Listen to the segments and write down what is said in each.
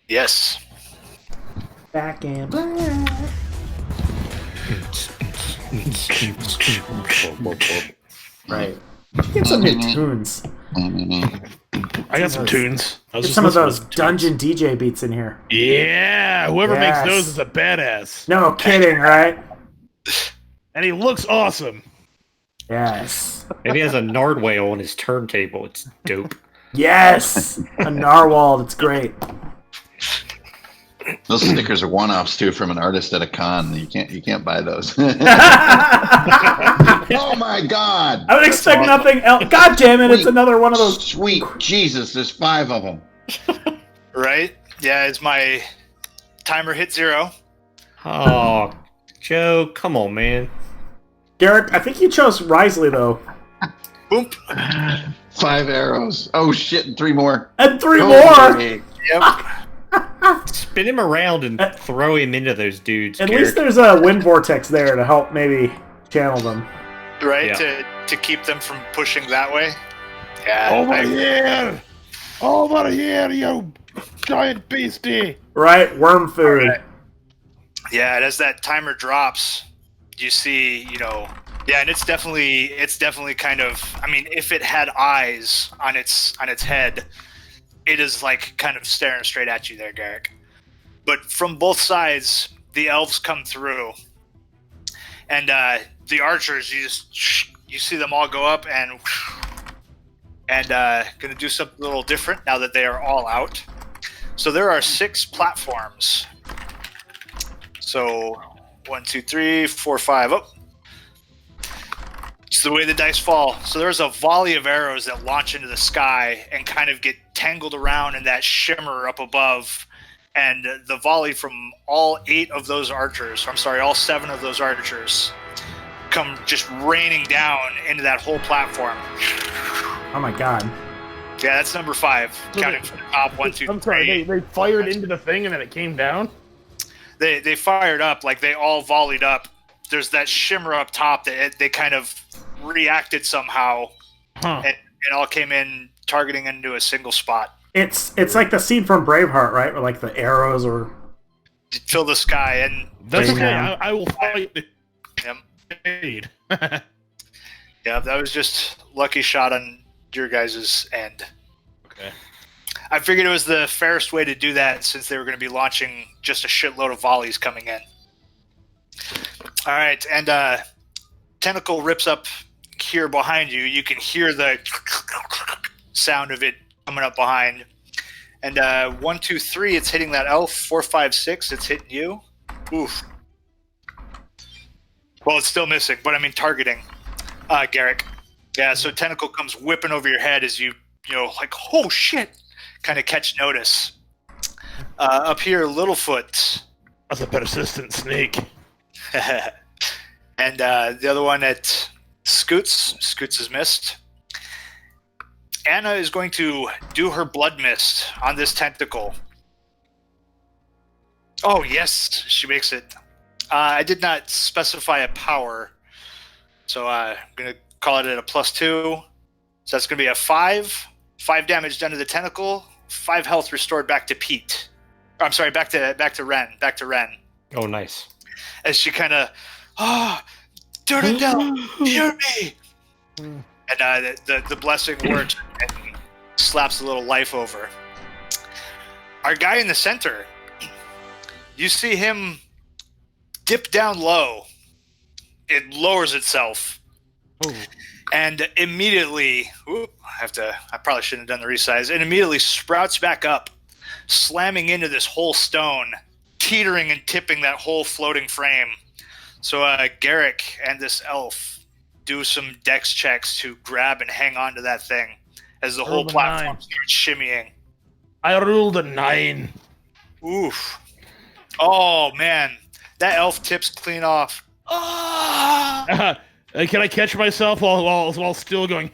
Yes. Back in black. Right. Get some new tunes. I got some tunes. I was Get just some of listening those to some tunes. dungeon DJ beats in here. Yeah, whoever makes Yes. those is a badass. No kidding, right? And he looks awesome. Yes. Maybe he has a nard whale on his turntable. It's dope. Yes! A narwhal, that's great. Those stickers are one-offs too from an artist at a con. You can't buy those. Oh my God! I would expect nothing else. God damn it, it's Sweet. another one of those. Sweet Jesus, there's 5 of them. Right? Yeah, it's my timer hit 0. Oh, Joe, come on, man. Garrett, I think you chose wisely, though. Boom. 5 arrows. Oh shit, and 3 more. And 3 Oh, more! baby. Yep. Spin him around and throw him into those dudes. At Garrick. least there's a wind vortex there to help maybe channel them. Right? Yeah. To keep them from pushing that way. Yeah. Over here! Over here, you giant beastie! Right? Worm food. Right. Yeah, and as that timer drops, you see, yeah, and it's definitely kind of, I mean, if it had eyes on its head, it is like kind of staring straight at you there, Garrick. But from both sides, the elves come through, and the archers, you see them all go up and gonna do something a little different now that they are all out. So there are 6 platforms. So 1, 2, 3, 4, 5. Oh, it's the way the dice fall. So there's a volley of arrows that launch into the sky and kind of get tangled around in that shimmer up above. And the volley from all 8 of those archers, all 7 of those archers, come just raining down into that whole platform. Oh my god. Yeah, that's number 5, counting from the top. 1, 2, 3. I'm sorry, they fired into the thing and then it came down? They fired up, like they all volleyed up. There's that shimmer up top that they kind of reacted somehow, and all came in targeting into a single spot. It's like the scene from Braveheart, right? Where like the arrows or Fill the sky, and That's okay, Yeah. I will fight the Yep. aid. Yeah, that was just lucky shot on your guys' end. Okay. I figured it was the fairest way to do that since they were going to be launching just a shitload of volleys coming in. All right, and Tentacle rips up here behind you. You can hear the sound of it coming up behind. And 1, 2, 3, it's hitting that elf. 4, 5, 6, it's hitting you. Oof. Well, it's still missing, but I mean targeting. Garrick. Yeah, so Tentacle comes whipping over your head as you like, oh shit, kind of catch notice. Up here, Littlefoot. That's a persistent snake. And the other one at Scoots. Scoots is missed. Anna is going to do her blood mist on this tentacle. Oh, yes, she makes it. I did not specify a power, so I'm going to call it at a +2. So that's going to be a 5. 5 damage done to the tentacle. 5 health restored back to Pete. Or, I'm sorry, back to Ren. Back to Ren. Oh, nice. As she kind of, Durandel, hear me! And the blessing works and slaps a little life over. Our guy in the center, you see him dip down low. It lowers itself. Oh. And immediately, I probably shouldn't have done the resize. It immediately sprouts back up, slamming into this whole stone, teetering and tipping that whole floating frame. So Garrick and this elf do some dex checks to grab and hang on to that thing as the whole Roll a platform 9. starts shimmying. I ruled a 9. Oof. Oh, man. That elf tips clean off. Ah! Can I catch myself while still going?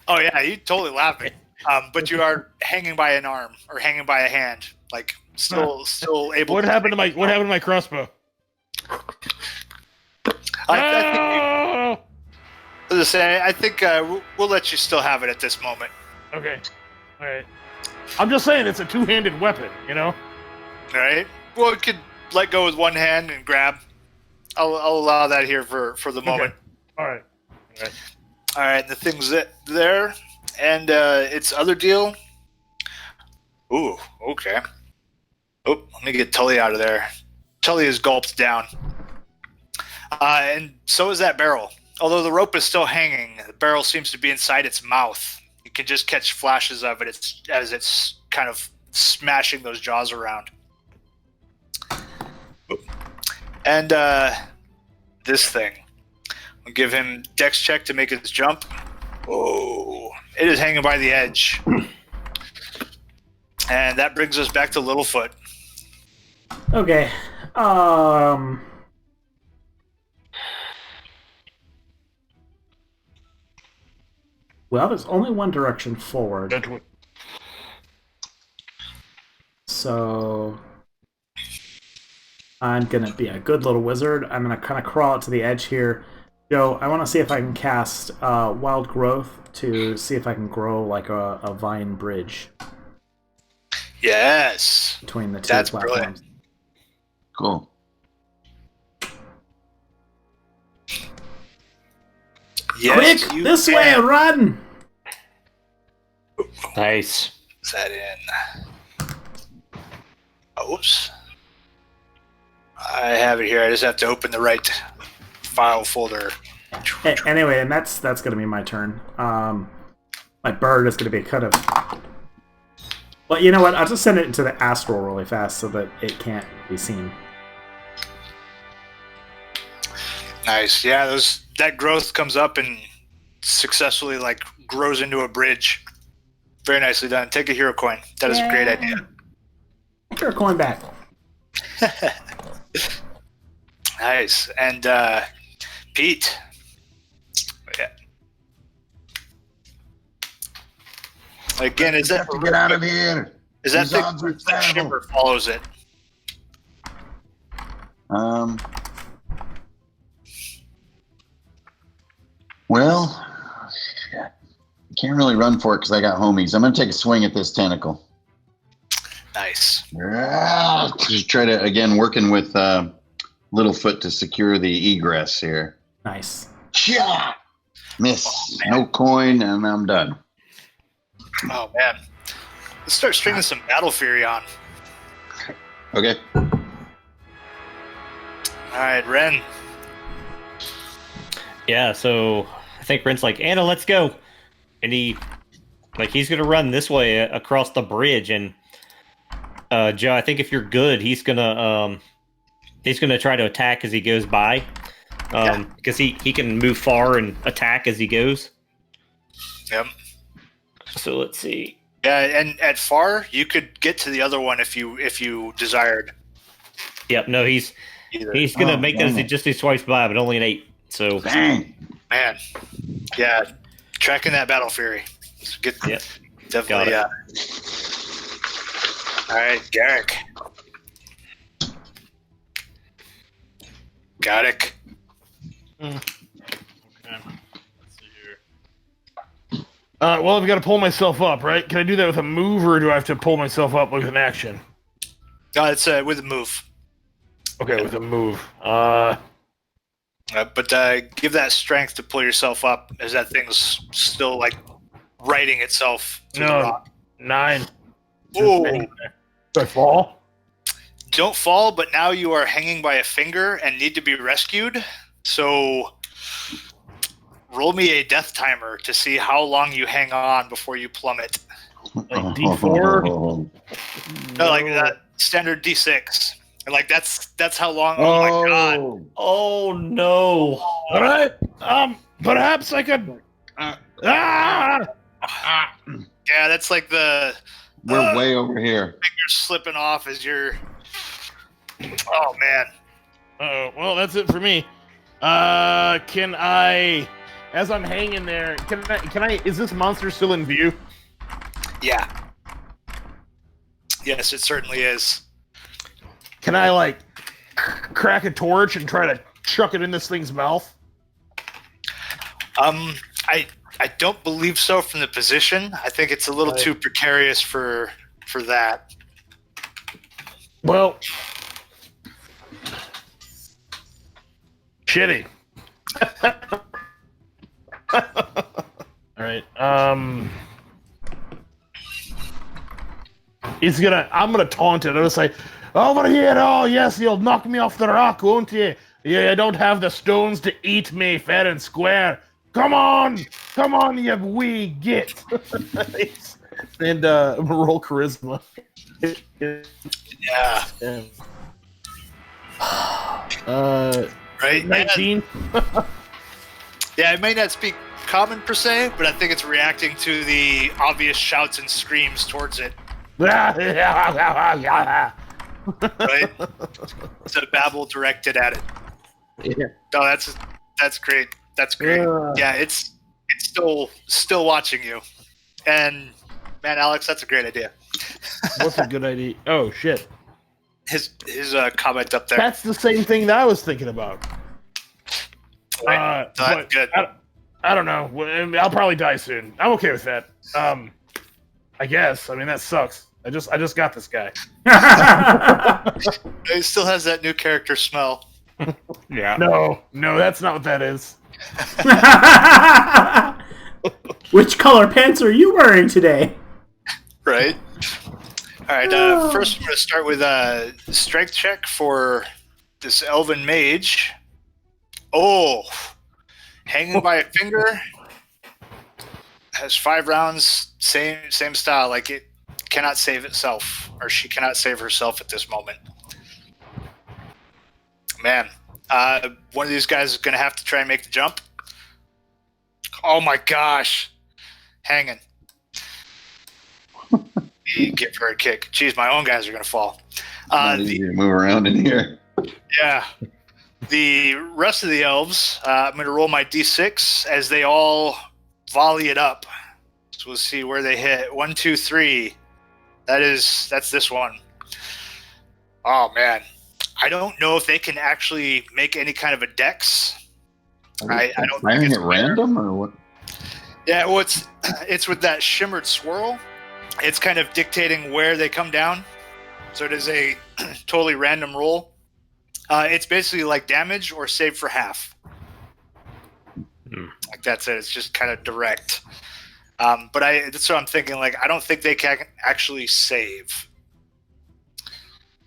Oh, yeah, you totally laughing. But you are hanging by an arm or hanging by a hand. Like, still able What to... happened to my crossbow? I think we'll let you still have it at this moment. Okay. All right. I'm just saying it's a two-handed weapon, you know? All right. Well, it could let go with one hand and grab. I'll allow that here for the moment. All right. All right. The thing's there, and its other deal. Ooh. Okay. Oh, let me get Tully out of there. Tully is gulped down. And so is that barrel. Although the rope is still hanging, the barrel seems to be inside its mouth. You can just catch flashes of it as it's kind of smashing those jaws around. And this thing. I'll give him dex check to make its jump. Oh, it is hanging by the edge. And that brings us back to Littlefoot. Okay. Well, there's only one direction forward. So I'm gonna be a good little wizard. I'm gonna kind of crawl out to the edge here. Joe, I want to see if I can cast Wild Growth to see if I can grow like a vine bridge. Yes. Between the two That's platforms. brilliant. Cool. Yes, Quick, you this can. way, run! Nice. Is that in? Oops. I have it here. I just have to open the right file folder. Anyway, and that's gonna be my turn. My bird is gonna be kind of. Well, you know what? I'll just send it into the astral really fast so that it can't be seen. Nice. Yeah, that growth comes up and successfully grows into a bridge. Very nicely done. Take a hero coin. That is a great idea. Hero coin back. Nice. And Pete. Yeah. Again, is that Get out of here. Is that These odds are the terrible. shimmer follows it? Well, shit. I can't really run for it because I got homies. I'm gonna take a swing at this tentacle. Nice. Just try to again working with Littlefoot to secure the egress here. Nice. Shot. Miss. No coin, and I'm done. Oh man. Let's start stringing some Battle Fury on. Okay. All right, Ren. Yeah, so I think Ren's like, Anna, let's go. And he's gonna run this way across the bridge. And Joe, I think if you're good, he's gonna try to attack as he goes by. Because he can move far and attack as he goes. Yep. So let's see. Yeah, and at far, you could get to the other one if you desired. Yep, no, he's gonna make that as he just swipes by, but only an 8. So Bang. Man, yeah, tracking that Battle Fury. It's good. Yep. Definitely. Got All right, Garrick. Got it. Okay. Let's see here. Well, I've got to pull myself up, right? Can I do that with a move, or do I have to pull myself up with an action? No, it's with a move. Okay, with a move. But give that strength to pull yourself up, as that thing's still righting itself to the rock. 9. Ooh. Do I fall? Don't fall, but now you are hanging by a finger and need to be rescued. So roll me a death timer to see how long you hang on before you plummet. Like D4? No, like that standard D6. And that's how long. Oh my god. Oh no! All right. Perhaps I could. Yeah, that's like the We're way over here. fingers slipping off as you're. Oh man. Well, that's it for me. Can I, as I'm hanging there, can I? Is this monster still in view? Yeah. Yes, it certainly is. Can I crack a torch and try to chuck it in this thing's mouth? I don't believe so from the position. I think it's a little too precarious for that. Well, shitty. All right. I'm gonna taunt it. I'm gonna say, "Over here! Oh yes, you'll knock me off the rock, won't you? Yeah, you don't have the stones to eat me fair and square. Come on, you wee git!" And roll charisma. Yeah. Right. 19. Yeah, it may not speak common per se, but I think it's reacting to the obvious shouts and screams towards it. Right? It's a babble directed at it. Yeah. No, that's great. That's great. Yeah, it's still watching you. And man, Alex, that's a great idea. What's a good idea? Oh shit. His comment up there. That's the same thing that I was thinking about. Right. But Good. I don't know. I'll probably die soon. I'm okay with that. I guess. I mean, that sucks. I just got this guy. He still has that new character smell. Yeah. No, that's not what that is. Which color pants are you wearing today? Right. All right. First, I'm going to start with a strength check for this elven mage. Oh, hanging by a finger. Has 5 rounds. Same style. Like it cannot save itself, or she cannot save herself at this moment. Man, one of these guys is going to have to try and make the jump. Oh my gosh, hanging. Give her a kick. Jeez, my own guys are going to fall. Not easy to move around in here. Yeah. The rest of the elves, I'm going to roll my d6 as they all volley it up. So we'll see where they hit. 1, 2, 3. That's this one. Oh man, I don't know if they can actually make any kind of a dex. I don't think it's at random or what? Yeah, well, it's with that shimmered swirl. It's kind of dictating where they come down. So it is a totally random roll. It's basically like damage or save for half. Like that's it. It's just kind of direct. But that's what I'm thinking. Like I don't think they can actually save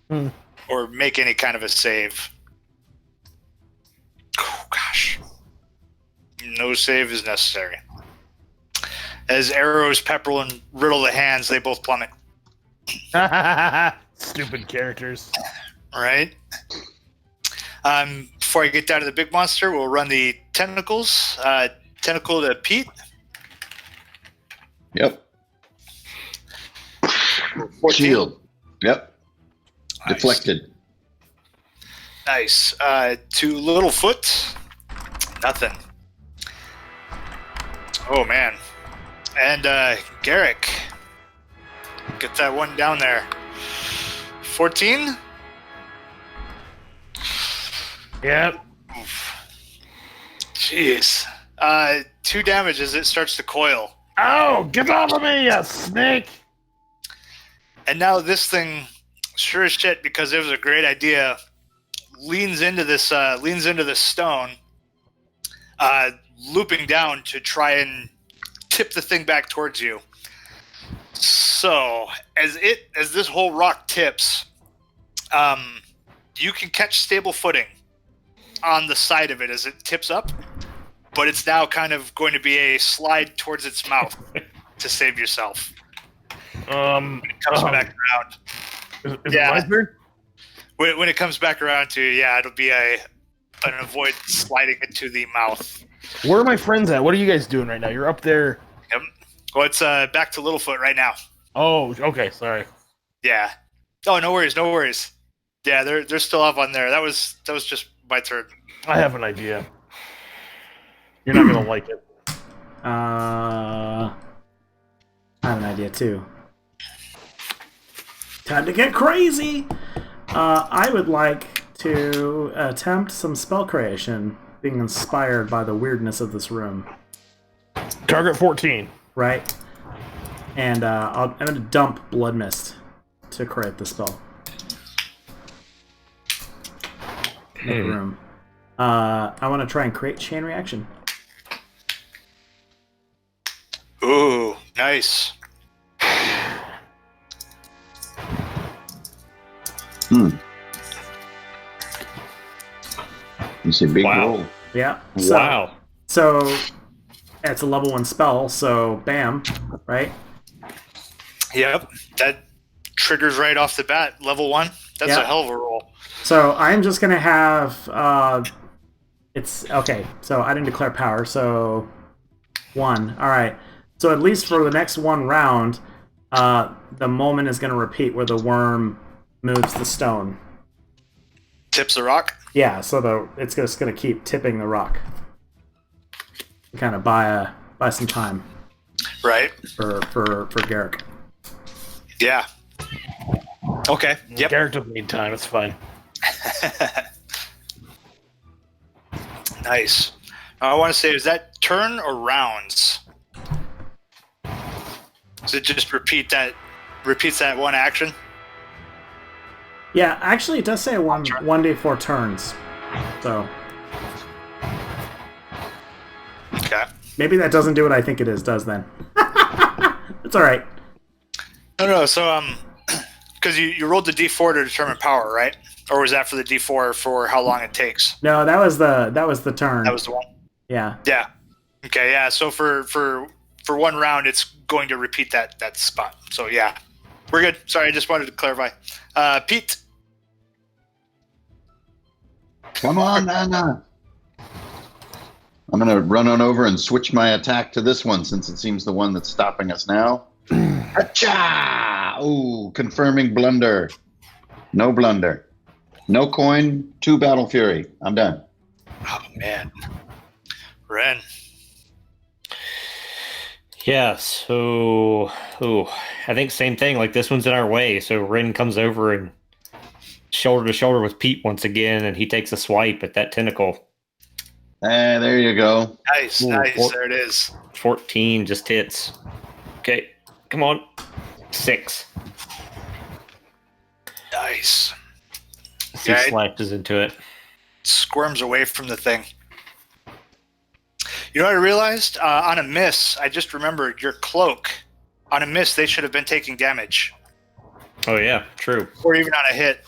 or make any kind of a save. Oh gosh, no save is necessary. As arrows pepper and riddle the hands, they both plummet. Stupid characters. All right. Before I get down to the big monster, we'll run the tentacles. Tentacle to Pete. Yep. 14. Shield. Yep. Nice. Deflected. Nice. To Littlefoot. Nothing. Oh, man. And Garrick. Get that one down there. 14? Yep. Oof. Jeez. 2 damage as it starts to coil. Oh, get off of me, you snake! And now this thing, sure as shit, because it was a great idea, leans into this stone, looping down to try and tip the thing back towards you. So as this whole rock tips, you can catch stable footing on the side of it as it tips up, but it's now kind of going to be a slide towards its mouth to save yourself. When it comes back around. Is it my turn? When it comes back around to you, yeah, it'll be an avoid sliding into the mouth. Where are my friends at? What are you guys doing right now? You're up there. Yep. Well, it's back to Littlefoot right now. Oh, okay, sorry. Yeah. Oh, no worries. Yeah, they're still up on there. That was just my turn. I have an idea. You're not gonna like it. I have an idea too. Time to get crazy! I would like to attempt some spell creation, being inspired by the weirdness of this room. Target 14. Right. And I'm going to dump Blood Mist to create the spell. Make room. I want to try and create Chain Reaction. Ooh, nice. You say big Wow. roll. Yeah. Wow. So it's a level 1 spell, so bam, right? Yep, that triggers right off the bat. Level 1. That's Yep. a hell of a roll. So I'm just going to have... it's... Okay, so I didn't declare power, so... 1. Alright. So at least for the next one round, the moment is going to repeat where the worm moves the stone. Tips the rock. Yeah, so it's just going to keep tipping the rock. Kind of buy some time Right. for Garrick. Yeah. Okay. Yep. Garrick doesn't need time. It's fine. Nice. I want to say, is that turn or rounds? Does it just repeats that one action? Yeah, actually, it does say 1d4 turns. So Okay. maybe that doesn't do what I think it does then. It's all right. No. So because you rolled the d4 to determine power, right? Or was that for the d4 for how long it takes? No, that was the turn. That was the one. Yeah. Yeah. Okay. Yeah. So for one round, it's going to repeat that spot. So yeah, we're good. Sorry, I just wanted to clarify. Pete. Come on, Nana. I'm going to run on over and switch my attack to this one since it seems the one that's stopping us now. Achoo! Ooh, confirming blunder. No blunder. No coin, 2 Battle Fury. I'm done. Oh man. Ren. Yeah, so I think same thing. Like this one's in our way, so Ren comes over and shoulder to shoulder with Pete once again, and he takes a swipe at that tentacle. There you go. Nice, Ooh, nice. There it is. 14 just hits. Okay, come on. 6. Nice. He Yeah, slashes into it. Squirms away from the thing. You know what I realized? On a miss, I just remembered your cloak. On a miss, they should have been taking damage. Oh yeah, true. Or even on a hit.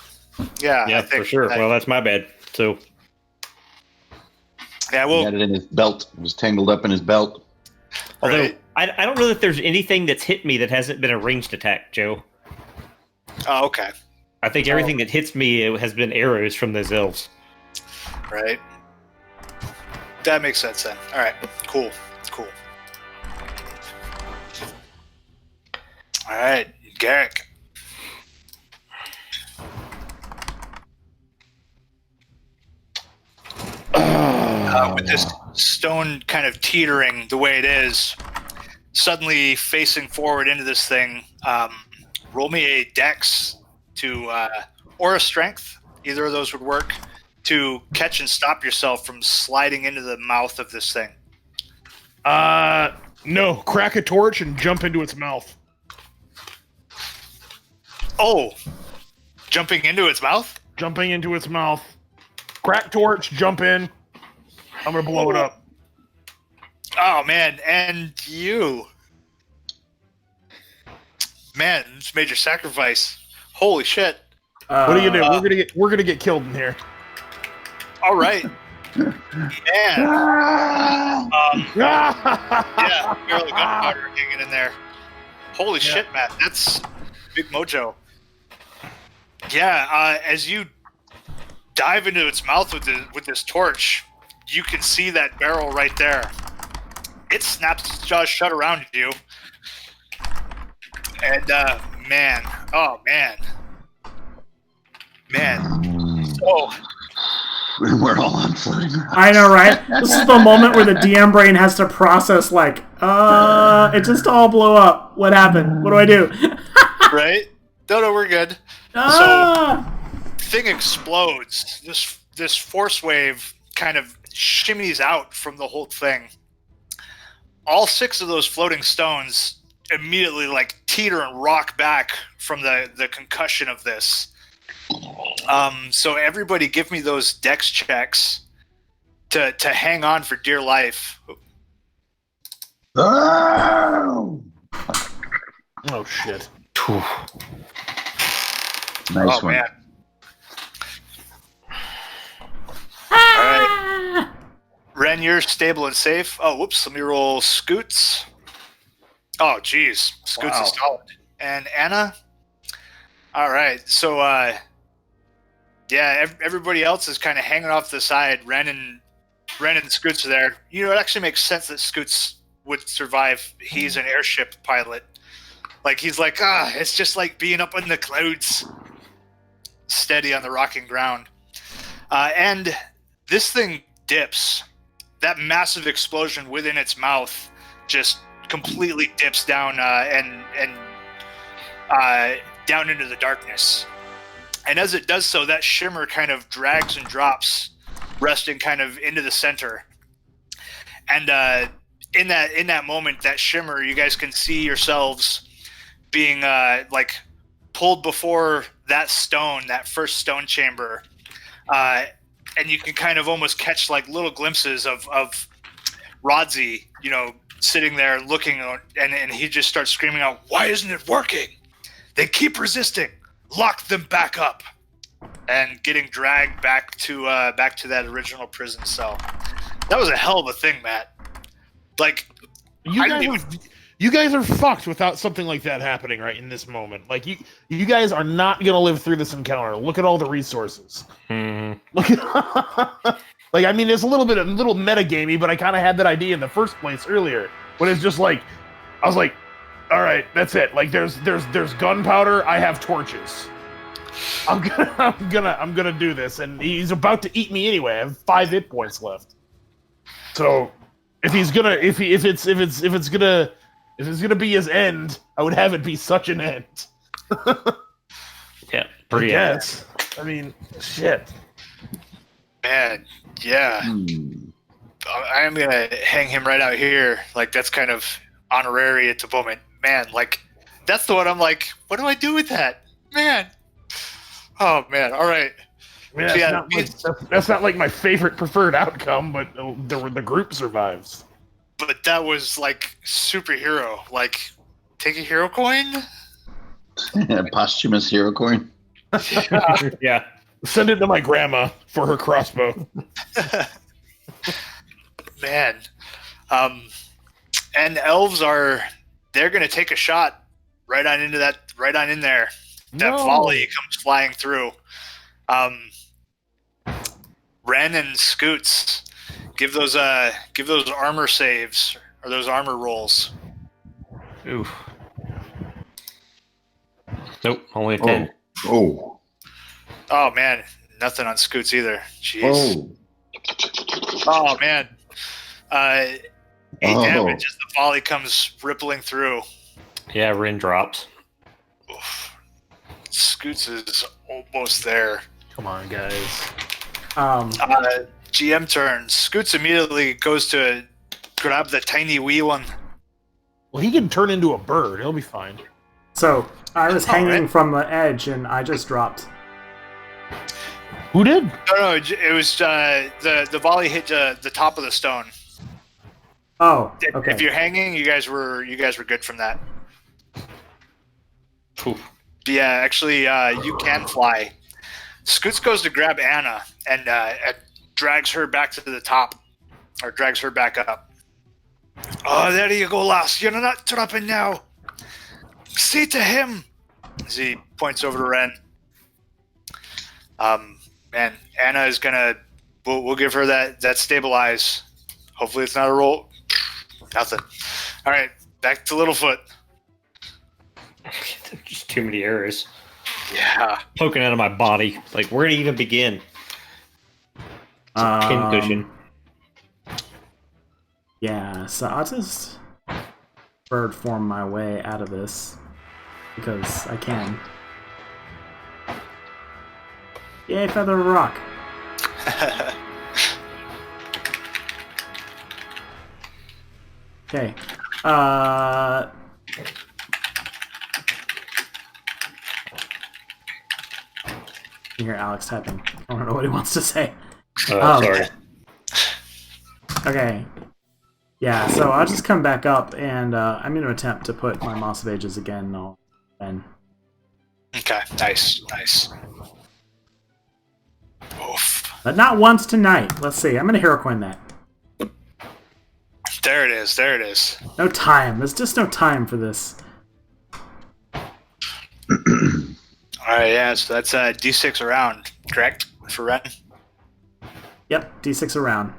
Yeah, Yeah, I think for sure. Well, that's my bad. So yeah, He well, had it in his belt. It was tangled up in his belt. although right. I don't know if there's anything that's hit me that hasn't been a ranged attack, Joe. Oh, okay. I think everything that hits me has been arrows from those elves. Right. That makes sense then. All right. Cool. Cool. All right, Garrick. With this stone kind of teetering the way it is, suddenly facing forward into this thing, roll me a dex to or a strength. Either of those would work to catch and stop yourself from sliding into the mouth of this thing. No. Crack a torch and jump into its mouth. Oh, jumping into its mouth? Jumping into its mouth. Crack torch, jump in. I'm gonna blow it up. Oh man, and you. Man, it's a major sacrifice. Holy shit. What are you gonna do? We're gonna get killed in here. All right. Man. Yeah, barely gunpowder hanging in there. Holy shit, Matt. That's big mojo. Yeah, as you dive into its mouth with this torch, you can see that barrel right there. It snaps its jaws shut around you. And, man. Oh, man. Man. Oh. We're all on floating. I know, right? This is the moment where the DM brain has to process, like, it just all blew up. What happened? What do I do? Right? No, we're good. Ah! So, thing explodes. This force wave kind of shimmies out from the whole thing. all 6 of those floating stones immediately like teeter and rock back from the concussion of this. So everybody give me those dex checks to hang on for dear life. Oh, Oh shit. nice one. Man. All right. Ren, you're stable and safe. Oh, whoops. Let me roll Scoots. Oh, geez. Scoots is solid. And Anna? All right. So, yeah, everybody else is kind of hanging off the side. Ren and Scoots are there. You know, it actually makes sense that Scoots would survive. He's an airship pilot. Like, he's like, it's just like being up in the clouds, steady on the rocking ground. And this thing dips. That massive explosion within its mouth just completely dips down and down into the darkness. And as it does so, that shimmer kind of drags and drops, resting kind of into the center. And in that moment, that shimmer, you guys can see yourselves being like pulled before that stone, that first stone chamber. And you can kind of almost catch like little glimpses of Rodzi, you know, sitting there looking, and he just starts screaming out, "Why isn't it working? They keep resisting. Lock them back up," and getting dragged back to that original prison cell. That was a hell of a thing, Matt. Like, You guys are fucked without something like that happening right in this moment. Like you guys are not gonna live through this encounter. Look at all the resources. Look at, like, I mean, it's a little metagamey, but I kind of had that idea in the first place earlier. When it's just like, I was like, all right, that's it. Like, there's gunpowder. I have torches. I'm gonna do this, and he's about to eat me anyway. I have 5 hit points left. So if it's gonna be his end, I would have it be such an end. Yeah, pretty. Yes. I mean, shit. Man, yeah. I am gonna hang him right out here. Like, that's kind of honorary at the moment. Man, like, that's the one I'm like, what do I do with that? Man. Oh man, all right. Yeah, So, yeah, that's not like my favorite preferred outcome, but the group survives. but that was like superhero. Like, take a hero coin? Posthumous hero coin. Yeah. Send it to my grandma for her crossbow. Man. And elves they're gonna take a shot right on in there. That volley comes flying through. Ren and Scoots, give those armor saves or those armor rolls. Oof. Nope, only a 10. Oh. Oh man, nothing on Scoots either. Jeez. Oh man. 8 damage as the volley comes rippling through. Yeah, Rin drops. Oof. Scoots is almost there. Come on, guys. GM turn. Scoots immediately goes to grab the tiny wee one. Well, he can turn into a bird. He'll be fine. So I was hanging right. from the edge and I just dropped. Who did? No, it was the volley hit the top of the stone. Oh, okay. If you're hanging, you guys were good from that. Oof. Yeah, actually, you can fly. Scoots goes to grab Anna and drags her back to the top, or drags her back up. Oh, there you go, lass. You're not dropping now. See to him. As he points over to Ren. Man, Anna is gonna. We'll give her that stabilize. Hopefully, it's not a roll. Nothing. All right, back to Littlefoot. Just too many errors. Yeah. Poking out of my body. Like, where to even begin? It's a pincushion. Yeah, so I'll just bird form my way out of this because I can. Yay, feather rock. Okay. You hear Alex typing. I don't know what he wants to say. Sorry. Okay. Yeah, so I'll just come back up, and I'm going to attempt to put my Moss of Ages again. Okay, nice. Oof. But not once tonight. Let's see. I'm going to hero coin that. There it is. No time. There's just no time for this. Alright, yeah, so that's D6 a round, correct? For Ren? Yep, D6 around.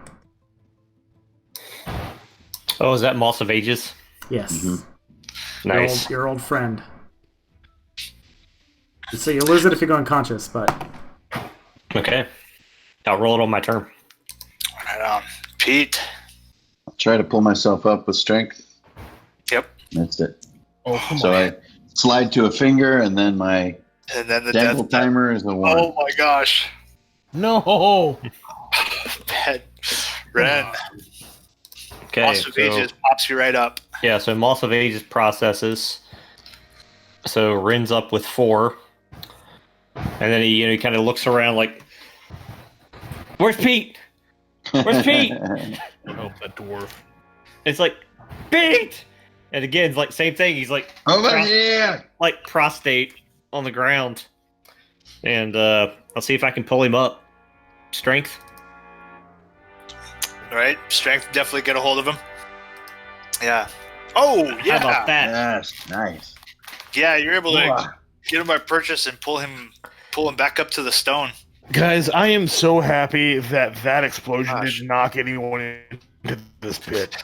Oh, is that Moss of Ages? Yes. Nice. Your old friend. So you lose it if you go unconscious, but... Okay. I'll roll it on my turn. Right on. Pete? I'll try to pull myself up with strength. Yep. That's it. Oh, come So on. I slide to a finger, and then my And then the dental death timer is the one. Oh my gosh. No. Bad. Ren. Okay. Moss of Ages pops you right up. Yeah, so Moss of Ages processes. So Rin's up with 4. And then he kind of looks around like, "Where's Pete? Where's Pete?" Oh, that dwarf. It's like, "Pete!" And again, it's like same thing. He's like Over here! like prostrate on the ground. And I'll see if I can pull him up. Strength. Right? Strength definitely get a hold of him. Yeah. Oh, yeah. How about that? Yes, nice. Yeah, you're able to Wow. get him by purchase and pull him back up to the stone. Guys, I am so happy that explosion Gosh. didn't knock anyone into this pit.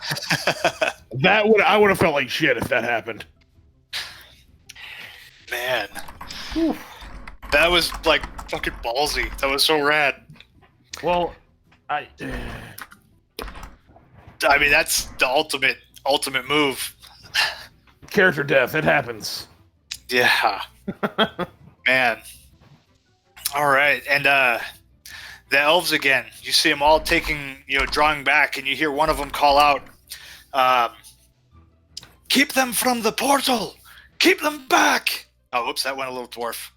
I would have felt like shit if that happened. Man. That was like fucking ballsy. That was so rad. Well, I I mean, that's the ultimate move. character death. It happens. Yeah. Man. All right. And the elves again. You see them all drawing back, and you hear one of them call out, "Keep them from the portal! Keep them back!" Oh, whoops, that went a little dwarf.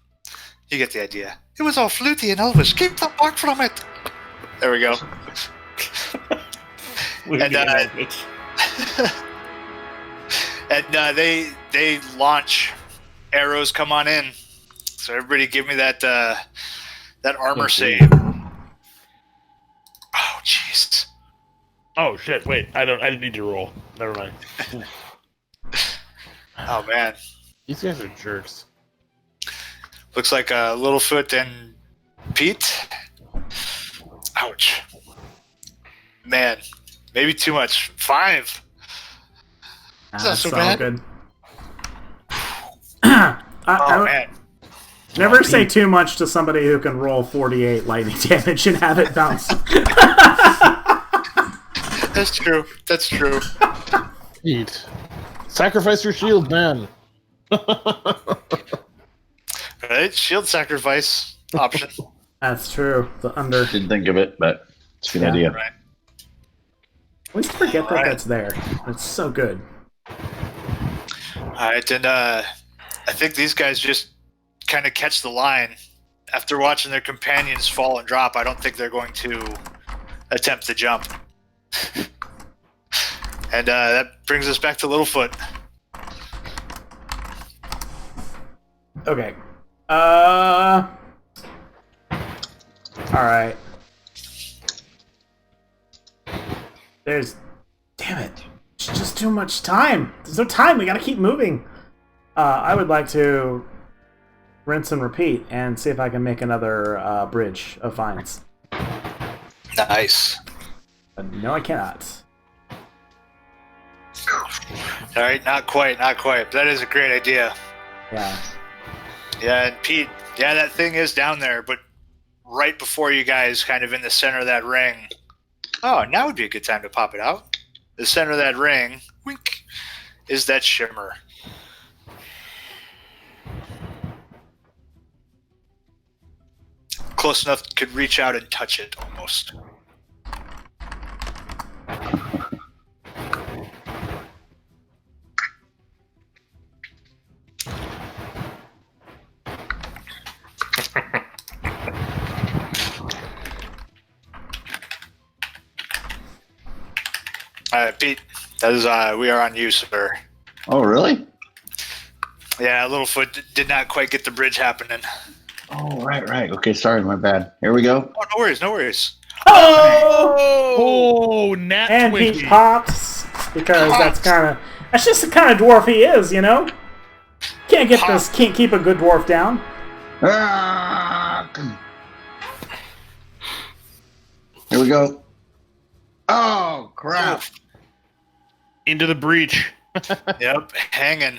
You get the idea. It was all fluty and elvish. Keep them back from it! There we go. And they launch. Arrows come on in. So everybody give me that armor save. Oh jeez. Oh shit! Wait, I didn't need to roll. Never mind. Oh man. These guys are jerks. Looks like Littlefoot and Pete. Ouch. Man, maybe too much. 5. That's not so all bad. good. Oh I man. never say too much to somebody who can roll 48 lightning damage and have it bounce. That's true. That's true. Eat. Sacrifice your shield, man. Right? Shield sacrifice option. That's true. The under. Didn't think of it, but it's a good Yeah. idea. Right. We forget that Alright. that's there. It's so good. Alright, and I think these guys just kind of catch the line. After watching their companions fall and drop, I don't think they're going to attempt to jump. And that brings us back to Littlefoot. Okay. Alright. Damn it. It's just too much time. There's no time. We gotta keep moving. I would like to rinse and repeat and see if I can make another bridge of vines. Nice. But no, I cannot. Alright, not quite. That is a great idea. Yeah. Yeah, and Pete, yeah, that thing is down there, but right before you guys, kind of in the center of that ring. Oh, now would be a good time to pop it out. The center of that ring, wink, is that shimmer. Close enough could reach out and touch it almost. Pete, that is we are on you, sir. Oh, really? Yeah, Littlefoot did not quite get the bridge happening. Oh, right. Okay, sorry, my bad. Here we go. Oh, no worries, no worries. Oh, Nat And Twinkie. he pops because that's just the kind of dwarf he is, you know. Can't keep a good dwarf down. Ah! Here we go. Oh, crap. Into the breach. Yep, hanging.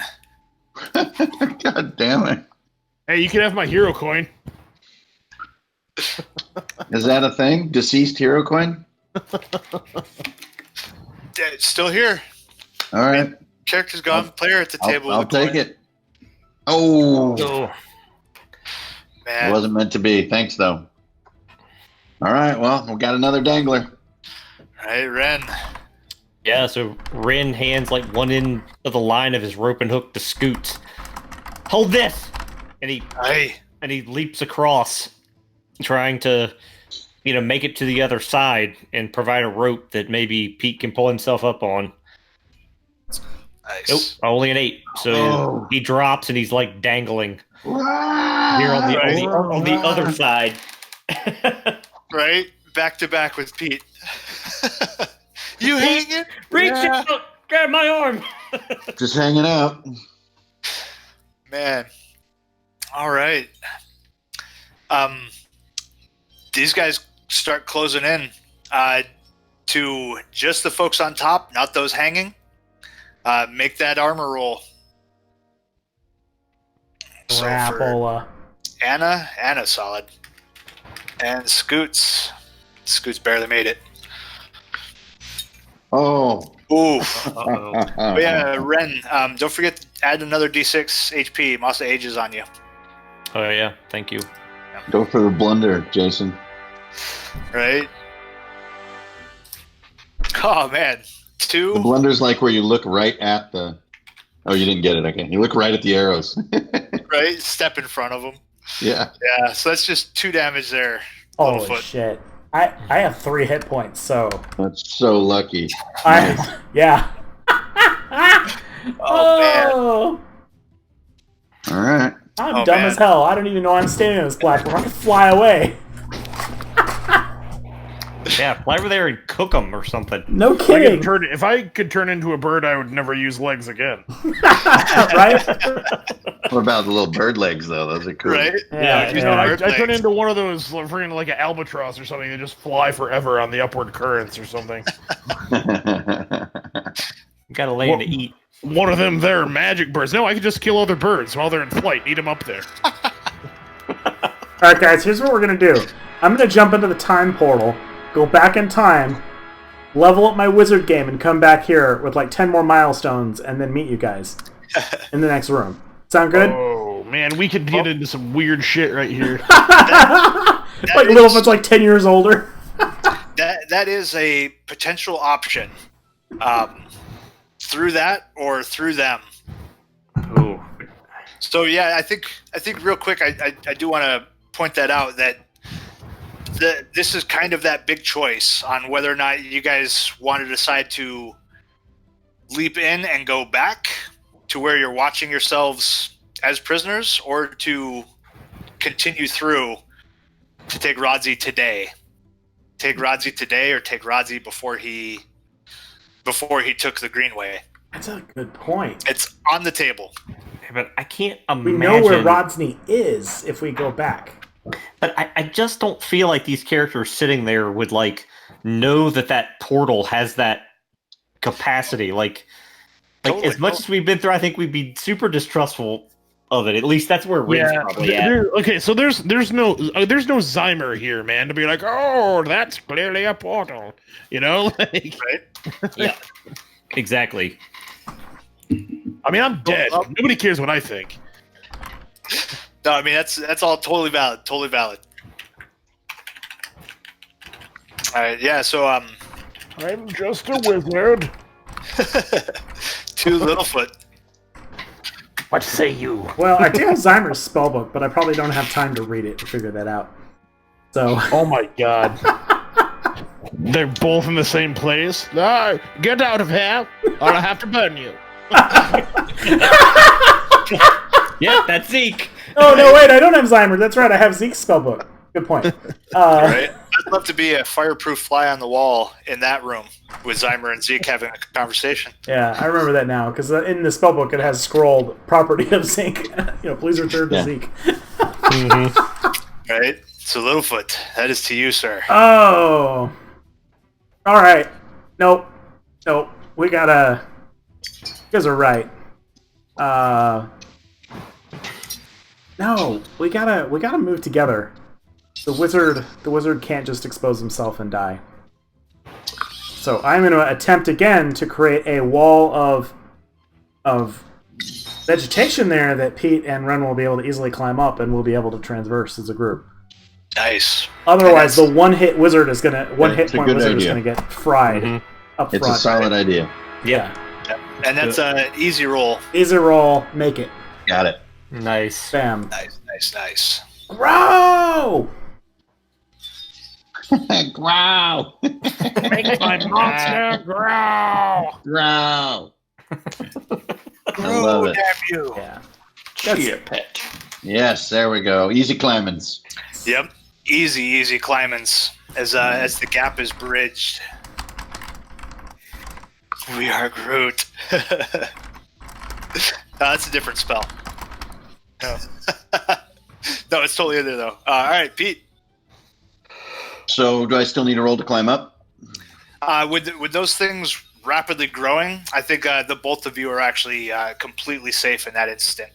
God damn it. Hey, you can have my hero coin. Is that a thing? Deceased hero coin? It's still here. All right. Character's gone. Player at the table. I'll take it. Oh, Oh. it Man. wasn't meant to be. Thanks, though. All right, well, we got another dangler. All right, Ren. Yeah, so Ren hands like one end of the line of his rope and hook to Scoot. Hold this! And he leaps across, trying to, make it to the other side and provide a rope that maybe Pete can pull himself up on. Nice. Nope, only an 8. So he drops and he's like dangling here on the other side. Right? Back to back with Pete. You hanging? Reach out! Grab my arm! Just hanging out. Man. All right. These guys start closing in to just the folks on top, not those hanging. Make that armor roll. So for Crapola. Anna solid. And Scoots barely made it. Oh. Oof. Uh-oh. But yeah, Ren, don't forget to add another D6 HP. Masa ages on you. Oh yeah, thank you. Go for the blunder, Jason. Right? Oh, man. The 2. blunder's like where you look right at the... Oh, you didn't get it. Okay. You look right at the arrows. Right? Step in front of them. Yeah. Yeah, so that's just 2 damage there. Holy Littlefoot. shit. I have 3 hit points, so That's so lucky. yeah. Oh, All right. I'm Oh, dumb man. as hell. I don't even know I'm standing on this platform. I can fly away. Yeah, fly over there and cook them or something. No kidding. If I could turn into a bird, I would never use legs again. Right? What about the little bird legs, though? Those are cool. Right? Yeah, use yeah. the I bird turn legs. into one of those, freaking like an albatross or something that just fly forever on the upward currents or something. You gotta land to eat. One of them there magic birds. No, I could just kill other birds while they're in flight. Eat them up there. Alright, guys, here's what we're going to do. I'm going to jump into the time portal, go back in time, level up my wizard game, and come back here with like 10 more milestones, and then meet you guys in the next room. Sound good? Oh, man, we could get into some weird shit right here. Like Littlefoot's like 10 years older. That is a potential option. Through that or through them. Ooh. So yeah, I think real quick, I do want to point that out that this is kind of that big choice on whether or not you guys want to decide to leap in and go back to where you're watching yourselves as prisoners, or to continue through to take Rodzi today. Take Rodzi today, or take Rodzi before he took the Greenway. That's a good point. It's on the table. But I can't imagine. We know where Rodney is if we go back. But I just don't feel like these characters sitting there would like know that portal has that capacity. Like Totally, as much as we've been through, I think we'd be super distrustful of it. At least that's where Rin's probably at. Okay, so there's no Zymer here, man, to be like, oh, that's clearly a portal, like, Right? Yeah, exactly. I mean, I'm dead. Nobody cares what I think. No, I mean that's all totally valid. Totally valid. All right, yeah. So I'm just a wizard. 2 Littlefoot. What say you? Well, I do have Zymer's spellbook, but I probably don't have time to read it to figure that out. So, Oh my god. They're both in the same place. Ah, get out of here, or I have to burn you. Yeah, that's Zeke. Oh, no, wait, I don't have Zymer. That's right, I have Zeke's spellbook. Good point. Right? I'd love to be a fireproof fly on the wall in that room with Zymer and Zeke having a conversation. Yeah, I remember that now, because in the spellbook it has scrolled property of Zeke. Please return to Zeke. Right? So Littlefoot, that is to you, sir. Oh. All right. Nope. We gotta... You guys are right. No, we gotta move together. The wizard can't just expose himself and die. So I'm going to attempt again to create a wall of vegetation there that Pete and Ren will be able to easily climb up, and we'll be able to transverse as a group. Nice. Otherwise, the one-hit wizard is gonna is gonna get fried up front. It's a solid idea. Yeah. And that's an easy roll. Easy roll. Make it. Got it. Nice. Bam. Nice. Grow! Growl. Make my monster growl. Growl. I love it. Damn you. Yeah. Cheer pet. Yes, there we go. Easy climbings. Yep. Easy climbings as the gap is bridged. We are Groot. That's a different spell. No. No, it's totally in there though. All right, Pete. So, do I still need a roll to climb up? With those things rapidly growing, I think the both of you are actually completely safe in that instant.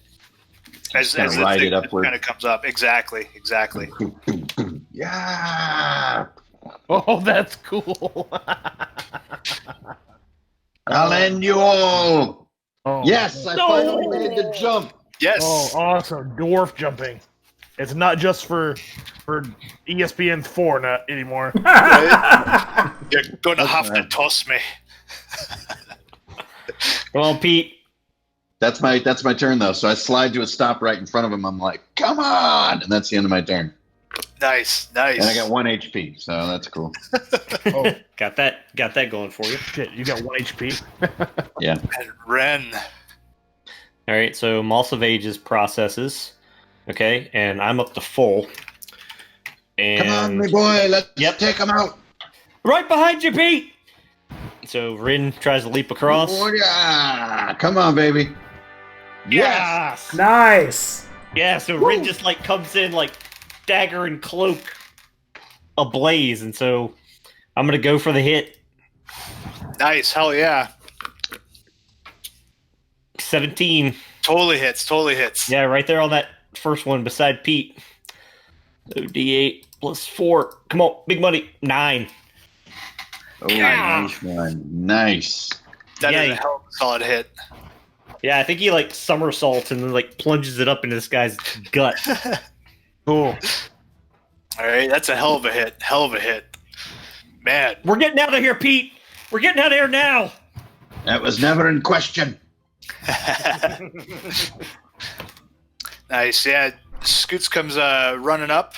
As Just the ride thing it upward. kind of comes up. Exactly. Yeah. Oh, that's cool. I'll end you all. Oh. Yes, I finally made the jump. Yes. Oh, awesome. Dwarf jumping. It's not just for ESPN 4 not anymore. You're going to have to toss me. Well, Pete. That's my turn though. So I slide to a stop right in front of him. I'm like, come on, and that's the end of my turn. Nice. And I got 1 HP, so that's cool. Oh, Got that going for you. shit. You got 1 HP? Yeah. And Ren. All right, so Moss of Ages processes. Okay, and I'm up to full. And Come on, my boy. Let's Yep. take him out. right behind you, Pete. So Rin tries to leap across. Oh, yeah. Come on, baby. Yes. Nice. Yeah. So Rin just like comes in like dagger and cloak ablaze, and so I'm gonna go for the hit. Nice. Hell yeah. 17. Totally hits. Yeah, right there on that first one beside Pete. So D8 plus 4. Come on, big money. 9. Oh, Yeah. nice one. Nice. That is Yeah. a hell of a solid hit. Yeah, I think he like somersaults and then like plunges it up into this guy's gut. Cool. All right, that's a hell of a hit. Man. We're getting out of here, Pete. We're getting out of here now. That was never in question. Nice. Yeah, Scoots comes running up,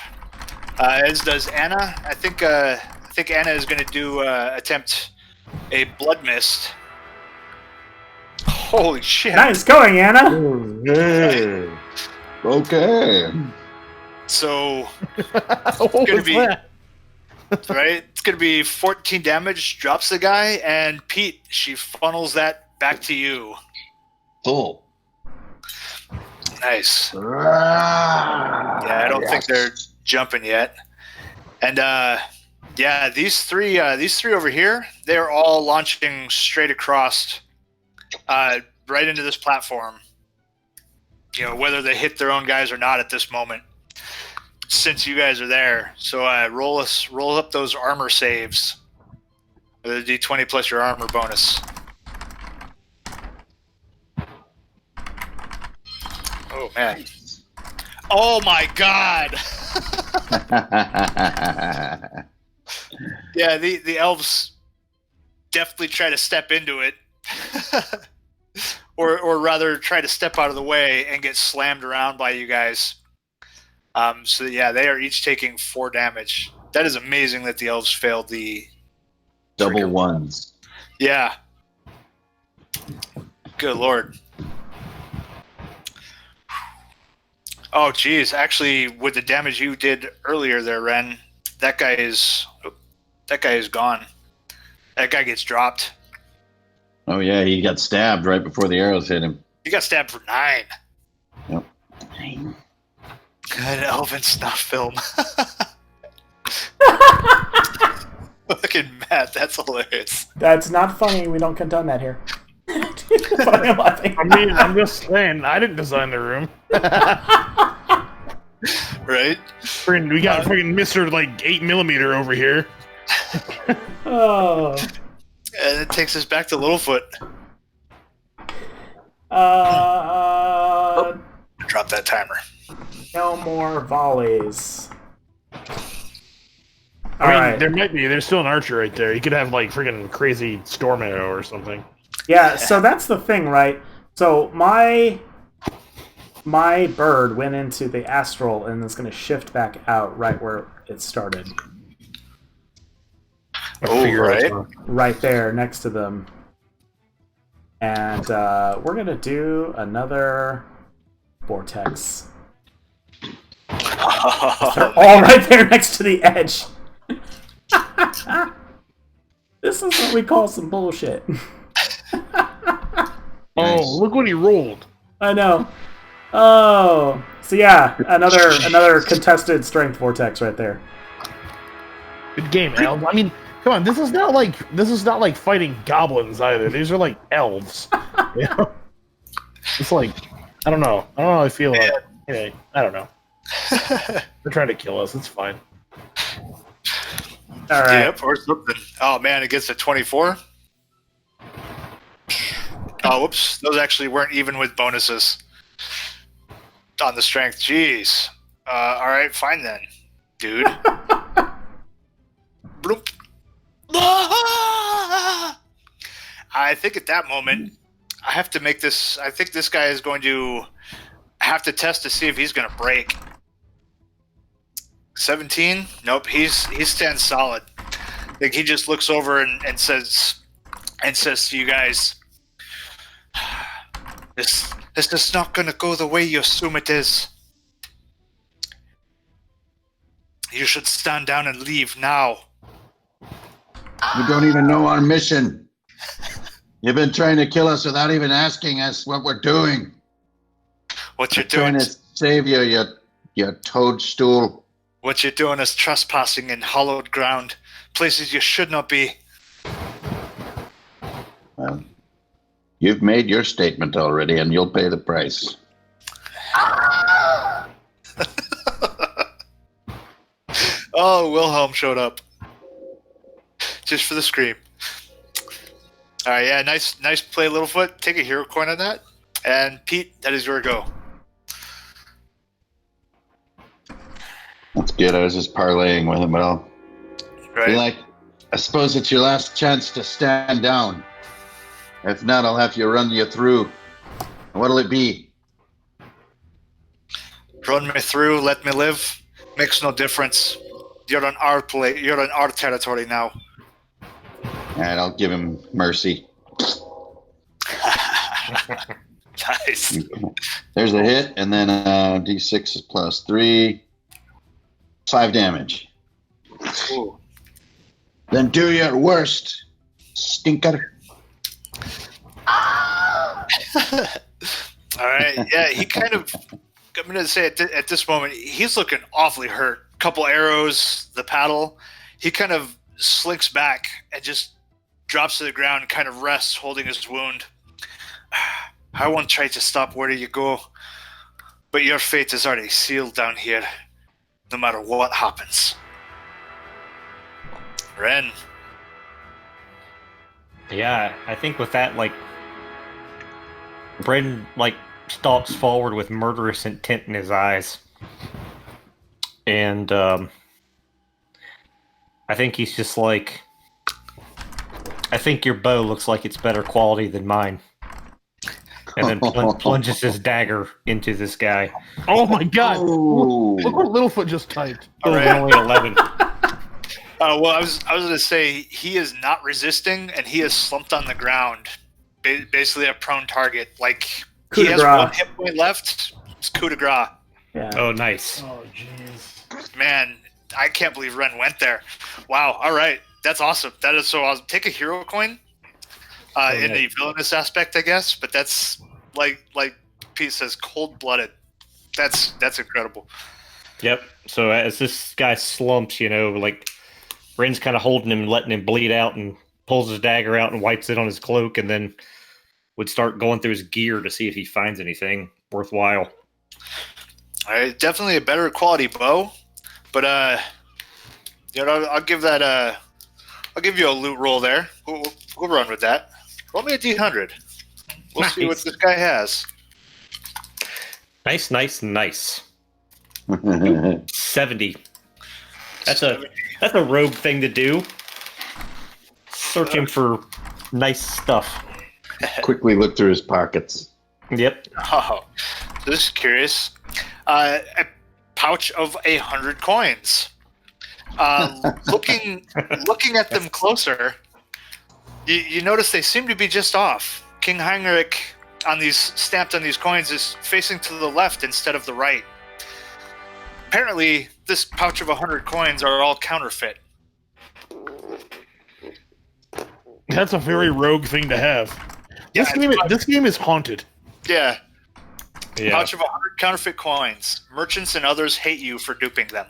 as does Anna. I think Anna is going to do attempt a blood mist. Holy shit! Nice going, Anna. Okay. So What gonna was be- that? right, it's going to be 14 damage. Drops the guy, and Pete, she funnels that back to you. Full. Nice. Yeah, Yeah, I don't think they're jumping yet. And yeah, these three over here, they're all launching straight across, right into this platform. You know, whether they hit their own guys or not at this moment, since you guys are there. So roll up those armor saves. The D20 plus your armor bonus. Oh man. Oh my god. Yeah, the elves definitely try to step into it. or rather try to step out of the way and get slammed around by you guys. So yeah, they are each taking 4 damage. That is amazing that the elves failed the Double Freaking- ones. Yeah. Good lord. Oh, geez. Actually, with the damage you did earlier there, Ren, that guy is gone. That guy gets dropped. Oh yeah, he got stabbed right before the arrows hit him. He got stabbed for 9. Yep. An elven snuff film. Fucking Matt, that's hilarious. That's not funny. We don't condone that here. But I am laughing. I mean, I'm just saying, I didn't design the room. Right? We got freaking Mr. like 8mm over here. Oh. And it takes us back to Littlefoot. Drop that timer. No more volleys. I mean, Alright. there might be. There's still an archer right there. You could have like freaking crazy storm arrow or something. Yeah, so that's the thing, right? So my bird went into the astral and is going to shift back out right where it started. Oh, right. Right there next to them. And we're going to do another vortex. They're all right there next to the edge. This is what we call some bullshit. Oh, look what he rolled. I know. Oh, so yeah, another contested strength vortex right there. Good game, elves. I mean, come on, this is not like fighting goblins either. These are like elves. You know? It's like I don't know how I feel about it. Anyway, I don't know. They're trying to kill us. It's fine. All right. Yep, or something. Oh man, it gets to 24. Oh, whoops. Those actually weren't even with bonuses on the strength. Jeez. All right, fine then, dude. Bloop. I think at that moment, I have to make this. I think this guy is going to have to test to see if he's going to break. 17? Nope. He stands solid. Like he just looks over and says to you guys, This is not going to go the way you assume it is. You should stand down and leave now. You don't even know our mission. You've been trying to kill us without even asking us what we're doing. What you're We're trying doing, to save you, you toadstool. what you're doing is trespassing in hallowed ground, places you should not be. Well, you've made your statement already, and you'll pay the price. Oh, Wilhelm showed up. Just for the scream. All right, yeah, nice play, Littlefoot. Take a hero coin on that. And Pete, that is your go. That's good. I was just parlaying with him, but I'll Right. be like, I suppose it's your last chance to stand down. If not, I'll have to run you through. What'll it be? Run me through, let me live. Makes no difference. You're on our You're on our territory now. All right, I'll give him mercy. Nice. There's a hit, and then D6 is plus 3. 5 damage. Ooh. Then do your worst, stinker. All right. Yeah, he kind of. I'm going to say at this moment, he's looking awfully hurt. Couple arrows, the paddle. He kind of slinks back and just drops to the ground and kind of rests, holding his wound. I won't try to stop where you go, but your fate is already sealed down here, no matter what happens. Ren. Yeah, I think with that, like, Brendan, like, stalks forward with murderous intent in his eyes. And, I think he's just like, I think your bow looks like it's better quality than mine. And then plunges his dagger into this guy. Oh my god! Ooh. Look what Littlefoot just typed. All right. Only 11. Well, I was going to say he is not resisting, and he is slumped on the ground, basically a prone target. Like Coup he de has grace. one hit point left. It's coup de grace. Yeah. Oh, nice. Oh, jeez. Man, I can't believe Ren went there. Wow. All right, that's awesome. That is so awesome. Take a hero coin. In the villainous aspect, I guess, but that's like Pete says, cold blooded. That's incredible. Yep. So as this guy slumps, like Ren's kind of holding him, letting him bleed out, and pulls his dagger out and wipes it on his cloak, and then would start going through his gear to see if he finds anything worthwhile. All right, definitely a better quality bow, but I'll give that I'll give you a loot roll there. We'll run with that. Roll me a D100. We'll see what this guy has. Nice. 70. That's a rogue thing to do. Searching for nice stuff. Quickly look through his pockets. Yep. Oh, this is curious. A pouch of 100 coins. Looking at them closer, you notice they seem to be just off. King Heinrich stamped on these coins is facing to the left instead of the right. Apparently, this pouch of 100 coins are all counterfeit. That's a very rogue thing to have. Yeah, This game is haunted. Yeah. Yeah. Pouch of 100 counterfeit coins. Merchants and others hate you for duping them.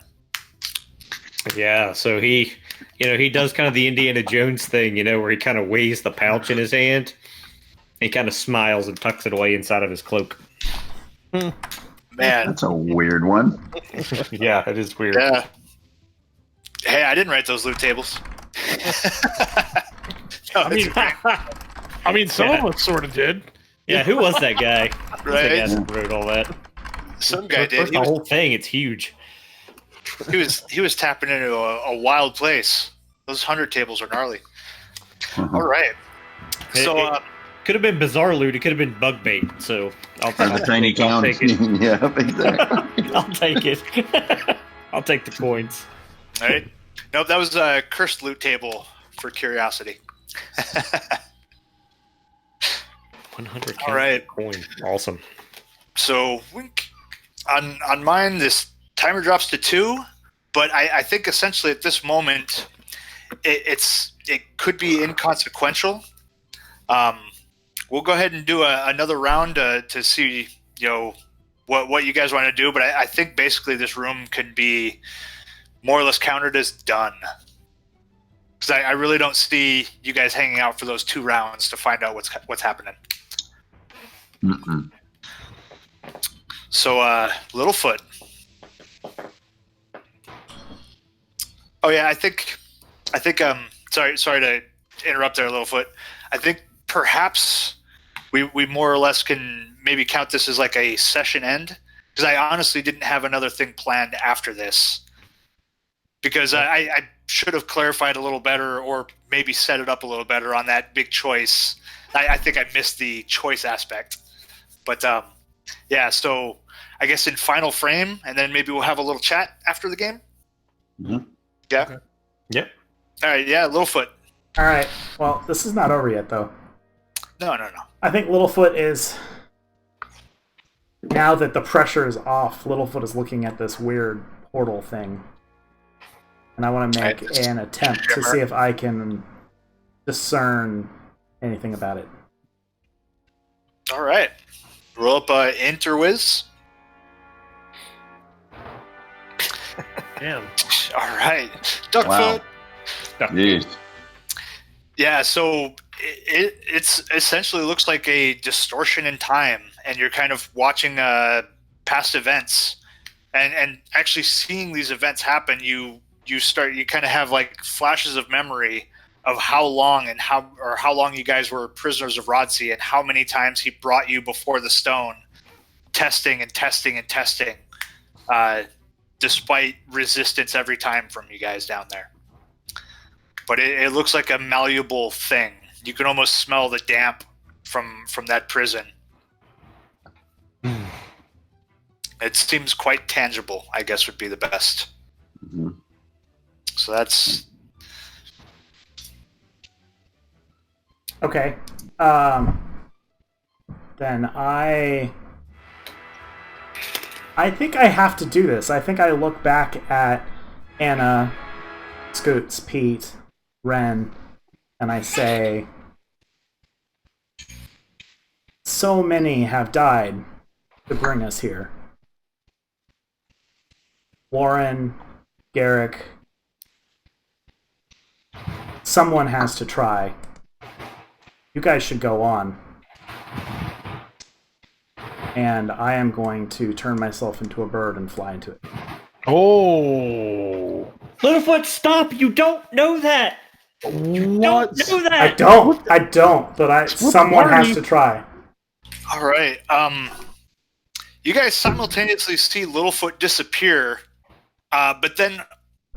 Yeah. So he does kind of the Indiana Jones thing, where he kind of weighs the pouch in his hand. He kind of smiles and tucks it away inside of his cloak. Man. That's a weird one. Yeah, it is weird. Yeah. Hey, I didn't write those loot tables. No, I mean, some of us sort of did. Yeah, who was that guy? Who was Right? that guy that wrote all that? Some guy did. First, the whole thing, it's huge. He was tapping into a wild place. Those 100 tables are gnarly. Uh-huh. All right. So It could have been bizarre loot. It could have been bug bait. So I'll And the tiny I'll towns. take it. Yeah, exactly. I'll take it. I'll take the coins. all right. Nope, that was a cursed loot table for curiosity. 100 All right. coin. Awesome. So on mine, this timer drops to 2, but I think essentially at this moment, it could be inconsequential. We'll go ahead and do another round to see what you guys want to do, but I think basically this room can be more or less counted as done. Because I really don't see you guys hanging out for those 2 rounds to find out what's happening. Mm-mm. So, Littlefoot. Oh yeah, I think. Sorry to interrupt there, Littlefoot. I think perhaps we more or less can maybe count this as like a session end, because I honestly didn't have another thing planned after this. Because I should have clarified a little better, or maybe set it up a little better on that big choice. I think I missed the choice aspect. But yeah, so I guess in final frame, and then maybe we'll have a little chat after the game. Mhm. Yeah. Okay. Yep. All right. Yeah, Littlefoot. All right. Well, this is not over yet, though. No. I think Littlefoot is... Now that the pressure is off, Littlefoot is looking at this weird portal thing. And I want to make an attempt to see if I can discern anything about it. All right. Roll up Interwiz. Damn. All right. Duckfoot. Wow. Jeez. Yeah, so it's essentially looks like a distortion in time, and you're kind of watching past events, and actually seeing these events happen. You kind of have like flashes of memory of how long you guys were prisoners of Rodsey, and how many times he brought you before the stone, testing, despite resistance every time from you guys down there. But it looks like a malleable thing. You can almost smell the damp from that prison. It seems quite tangible, I guess would be the best. Mhm. So that's Okay. Then I think I have to do this. I think I look back at Anna, Scoots, Pete, Ren, and I say, so many have died to bring us here. Warren, Garrick, someone has to try. You guys should go on. And I am going to turn myself into a bird and fly into it. Oh. Littlefoot, stop! You don't know that! You What? don't know that! I don't, but someone has to try. All right. You guys simultaneously see Littlefoot disappear, but then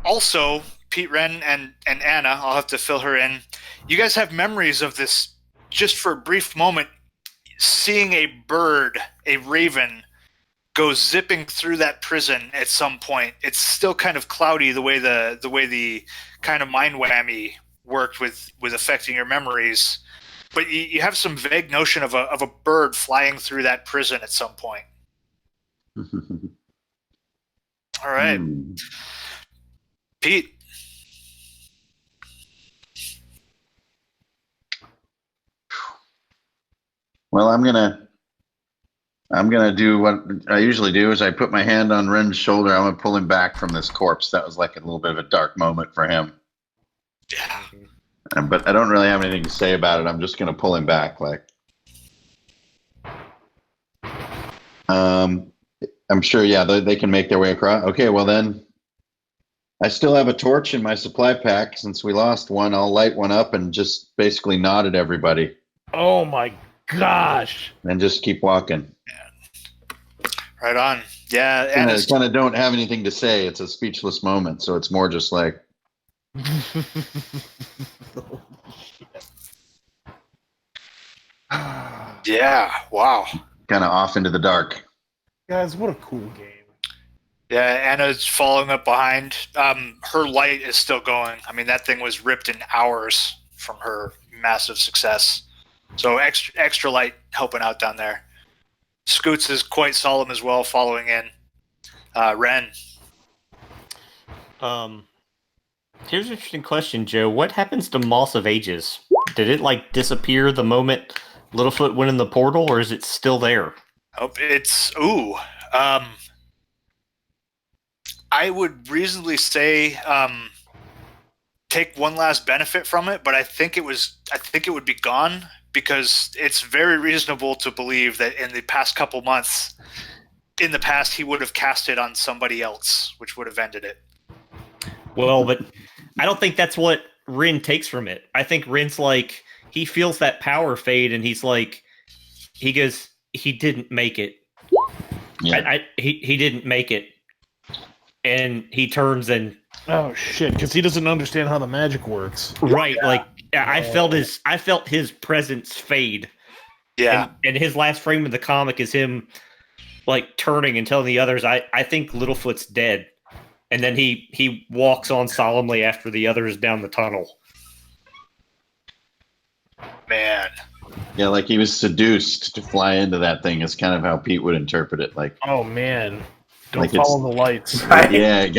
also Pete, Ren, and Anna. I'll have to fill her in. You guys have memories of this, just for a brief moment, seeing a bird, a raven, go zipping through that prison at some point. It's still kind of cloudy the way the kind of mind whammy worked with affecting your memories. But you have some vague notion of a bird flying through that prison at some point. All right. Pete. Well, I'm gonna do what I usually do is I put my hand on Ren's shoulder. I'm gonna pull him back from this corpse. That was like a little bit of a dark moment for him. Yeah. But I don't really have anything to say about it. I'm just gonna pull him back. I'm sure. Yeah, they can make their way across. Okay, well then, I still have a torch in my supply pack. Since we lost one, I'll light one up and just basically nod at everybody. Oh my gosh. And just keep walking. Right on. Yeah, And and I kind of don't have anything to say. It's a speechless moment, so it's more just like. yeah, wow. Kind of off into the dark. Guys, what a cool game. Yeah, Anna's following up behind. Her light is still going. I mean, that thing was ripped in hours from her massive success. So extra light helping out down there. Scoots is quite solemn as well, following in. Ren. Here's an interesting question, Joe. What happens to Moss of Ages? Did it disappear the moment Littlefoot went in the portal, or is it still there? Oh, it's I would reasonably say take one last benefit from it, but I think it would be gone, because it's very reasonable to believe that in the past couple months, in the past, he would have cast it on somebody else, which would have ended it. Well, but I don't think that's what Rin takes from it. I think Rin's he feels that power fade, and he's he goes, he didn't make it. Yeah. He didn't make it. And he turns and... Oh shit, because he doesn't understand how the magic works. Right, I felt his presence fade. Yeah. And his last frame of the comic is him turning and telling the others, I think Littlefoot's dead. And then he walks on solemnly after the others down the tunnel. Man. Yeah, he was seduced to fly into that thing is kind of how Pete would interpret it. Oh man. Don't Like follow the lights. Right? Yeah, it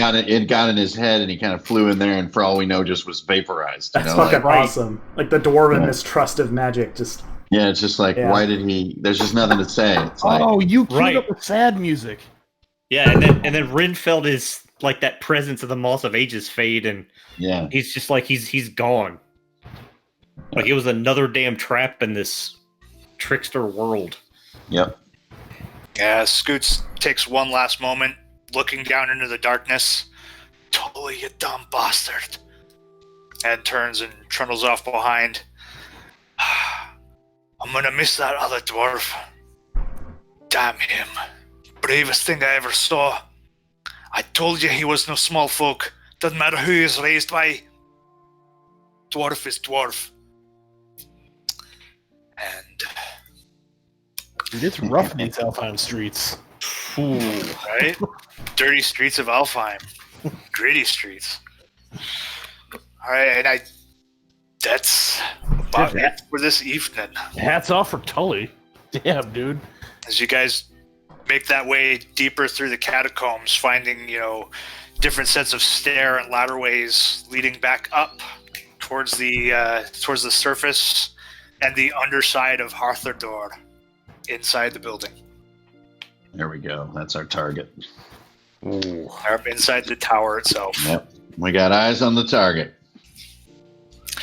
got in his head, and he kind of flew in there, and for all we know, just was vaporized. That's fucking awesome. The dwarven mistrust of magic just... Yeah, it's just why did he... There's just nothing to say. It's you queued up with sad music. Yeah, and then Rin felt his, that presence of the Moss of Ages fade, and yeah, he's just he's gone. It was another damn trap in this trickster world. Yep. Yeah, Scoots takes one last moment, looking down into the darkness. Totally, you dumb bastard. And turns and trundles off behind. I'm gonna miss that other dwarf. Damn him. Bravest thing I ever saw. I told you he was no small folk. Doesn't matter who he is raised by. Dwarf is dwarf. And... Dude, it's rough in these Alfheim streets. Ooh, right? Dirty streets of Alfheim. Gritty streets. Alright, and that's about it for this evening. Hats off for Tully. Damn, dude. As you guys make that way deeper through the catacombs, finding, different sets of stair and ladderways leading back up towards the surface and the underside of Hartherdor inside the building. There we go. That's our target. Ooh. Or inside the tower itself. Yep. We got eyes on the target.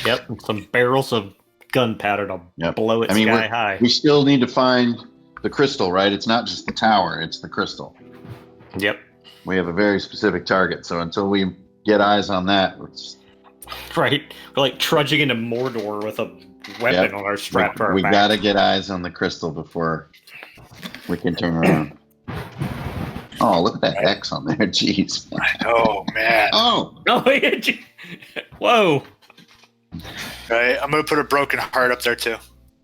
Yep. Some barrels of gunpowder to blow it sky high. We still need to find the crystal, right? It's not just the tower, it's the crystal. Yep. We have a very specific target, so until we get eyes on that, Right. We're like trudging into Mordor with a weapon on our strap to our we back. gotta get eyes on the crystal before we can turn around. Oh, look at that X on there. Jeez. Oh, man. Oh! Oh, whoa. Right? I'm going to put a broken heart up there, too. A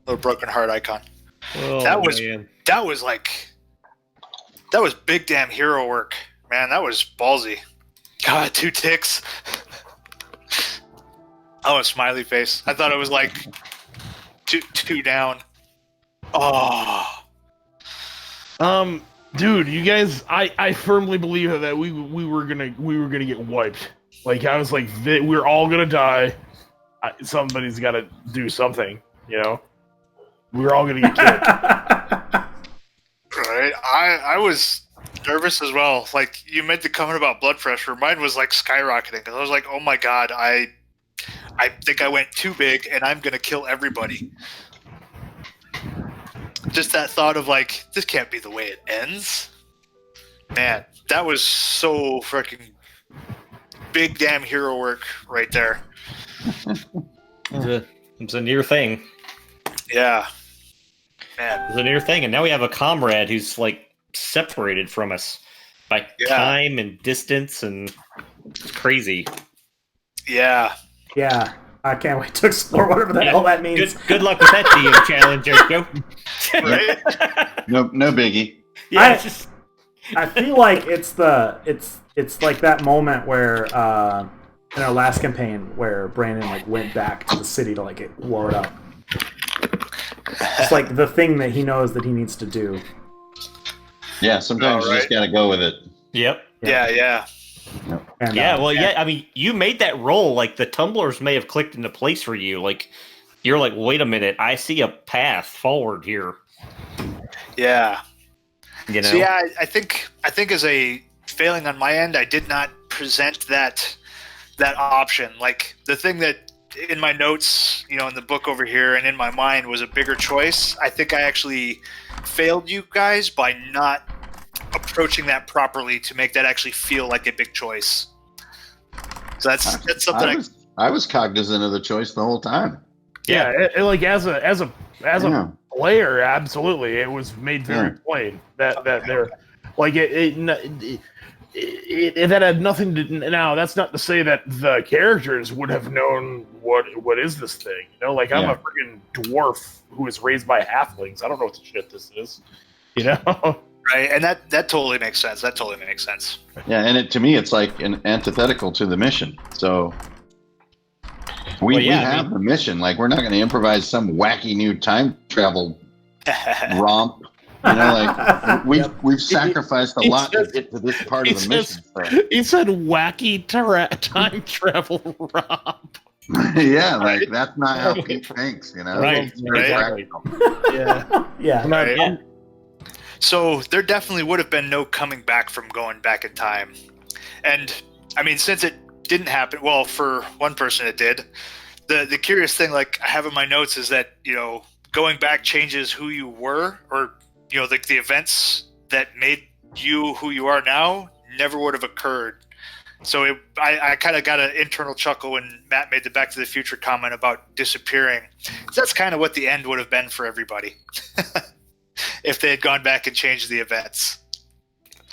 little broken heart icon. Oh, that was man. that was big damn hero work. Man, that was ballsy. God, 2 ticks. Oh, a smiley face. I thought it was like two down. Oh. Dude, you guys, I firmly believe that we were gonna get wiped. Like, I was like, we're all gonna die. Somebody's got to do something, We're all gonna get killed. Right. I was nervous as well. Like, you made the comment about blood pressure. Mine was like skyrocketing because I was like, oh my god, I think I went too big and I'm gonna kill everybody. Just that thought of like, this can't be the way it ends. Man, that was so freaking big damn hero work right there. It's a near thing. Yeah. Man. It's a near thing, and now we have a comrade who's like separated from us by time and distance, and it's crazy. Yeah. Yeah. I can't wait to explore whatever the hell that means. Good luck with that DM challenge, Joe. Right? No biggie. Yeah, I feel like it's like that moment where in our last campaign where Brandon like went back to the city to like get blowed up. It's like the thing that he knows that he needs to do. Yeah, sometimes you just gotta go with it. Yep. Yeah. And, I mean, you made that roll. Like, the tumblers may have clicked into place for you. Like, you're like, wait a minute, I see a path forward here. Yeah. So yeah, I think as a failing on my end, I did not present that option. Like, the thing that in my notes, in the book over here and in my mind was a bigger choice. I think I actually failed you guys by not approaching that properly to make that actually feel like a big choice. So that's something I was cognizant of the choice the whole time. Yeah, like as a player, absolutely, it was made very plain that they're like it that had nothing to. Now, that's not to say that the characters would have known what is this thing. Like, I'm a freaking dwarf who was raised by halflings. I don't know what the shit this is. Right, and that totally makes sense. That totally makes sense. Yeah, and to me, it's like an antithetical to the mission. So we have the mission. Like, we're not going to improvise some wacky new time travel romp. We've sacrificed a lot to get to this part of the mission. So. He said wacky time travel romp. Yeah, like, that's not how Pete thinks, Right, exactly. Yeah. Right. So there definitely would have been no coming back from going back in time. And, I mean, since it didn't happen, well, for one person it did. The curious thing, like, I have in my notes is that, going back changes who you were, or, like, the events that made you who you are now never would have occurred. So I kind of got an internal chuckle when Matt made the Back to the Future comment about disappearing. That's kind of what the end would have been for everybody. If they had gone back and changed the events.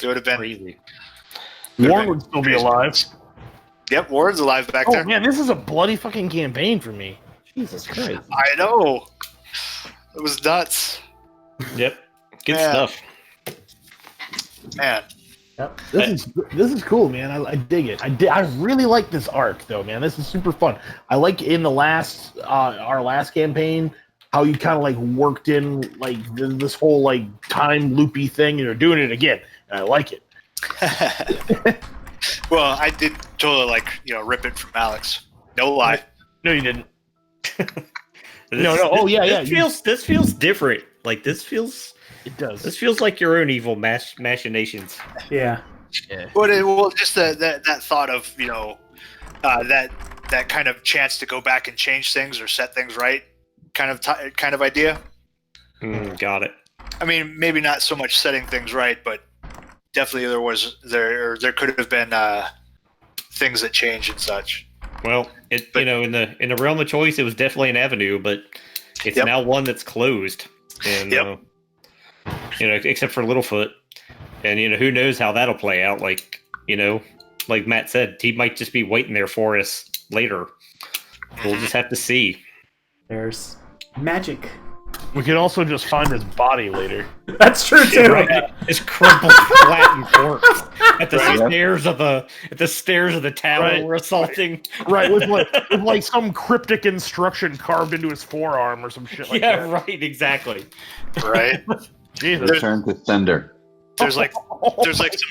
It would have been crazy. Warren would still be alive. Yep, Warren's alive back there. Oh man, this is a bloody fucking campaign for me. Jesus Christ. I know. It was nuts. Yep. Good stuff. Man. Yep. This is cool, man. I dig it. I really like this arc, though, man. This is super fun. I like in the last our last campaign how you kind of like worked in like this whole like time loopy thing, and you're doing it again, and I like it. Well, I did totally rip it from Alex. No lie. No, you didn't. No. Oh, yeah. This feels different. Like this feels. It does. This feels like your own evil machinations. Yeah. Well, just that thought of that kind of chance to go back and change things or set things right, kind of idea. Got it. I mean, maybe not so much setting things right, but definitely there could have been things that changed and such. Well, in the realm of choice, it was definitely an avenue, but it's now one that's closed, and except for Littlefoot, and who knows how that'll play out. Like like Matt said, he might just be waiting there for us later. We'll just have to see. There's magic. We can also just find his body later. That's true too. Right? His crumpled, flattened corpse at the stairs of the tower we're assaulting. Right, with like some cryptic instruction carved into his forearm or some shit like that. Yeah, right, exactly. Right. Jesus. Return to sender. There's some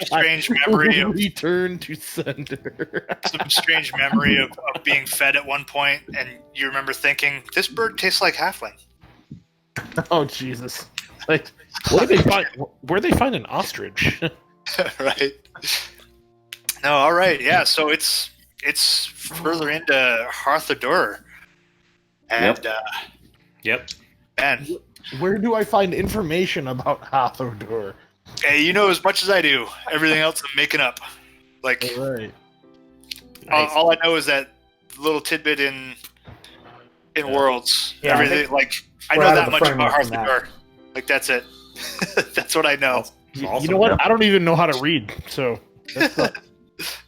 strange memory of return to sender. some strange memory of being fed at one point, and you remember thinking, "This bird tastes like halfling." Oh Jesus! Like, where they find an ostrich? Right. No, all right, yeah. So it's further into Hearthadur, and Yep. man, Where do I find information about Hearthadur? hey, you know as much as I do. Everything else I'm making up. Like, Right. Nice. all I know is that little tidbit in Worlds. Yeah, I Everything I we're know out of that the much about framework from that. Hearthadur. Like that's it. That's what I know. You know what? I don't even know how to read, so.